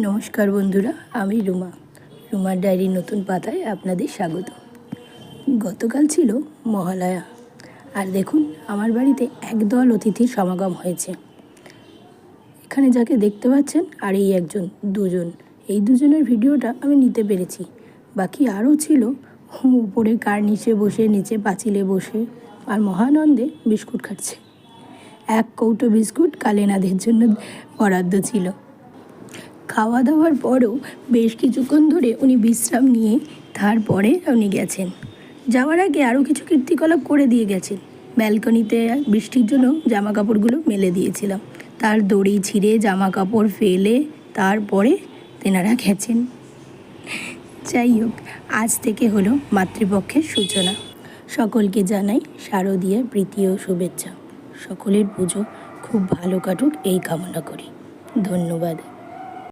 নমস্কার বন্ধুরা, আমি রুমার ডায়েরির নতুন পাতায় আপনাদের স্বাগত। গতকাল ছিল মহালয়া, আর দেখুন আমার বাড়িতে একদল অতিথির সমাগম হয়েছে। এখানে যাকে দেখতে পাচ্ছেন আর এই দুজন, এই দুজনের ভিডিওটা আমি নিতে পেরেছি। বাকি আরও ছিল উপরে কার্নিশে বসে, নিচে পাঁচিলে বসে আর মহানন্দে বিস্কুট খাচ্ছে। এক কৌটো বিস্কুট কালেনাদের জন্য বরাদ্দ ছিল। খাওয়া দাওয়ার পরও বেশ কিছুক্ষণ ধরে উনি বিশ্রাম নিয়ে তারপরে উনি গেছেন। যাওয়ার আগে আরও কিছু কীর্তিকলাপ করে দিয়ে গেছেন। ব্যালকনিতে বৃষ্টির জন্য জামা কাপড়গুলো মেলে দিয়েছিলাম, তার দড়ি ছিঁড়ে জামা কাপড় ফেলে তারপরে তেনারা গেছেন। যাই হোক, আজ থেকে হলো মাতৃপক্ষের সূচনা। সকলকে জানাই শারদীয়া প্রীতি ও শুভেচ্ছা। সকলের পুজো খুব ভালো কাটুক এই কামনা করি। ধন্যবাদ।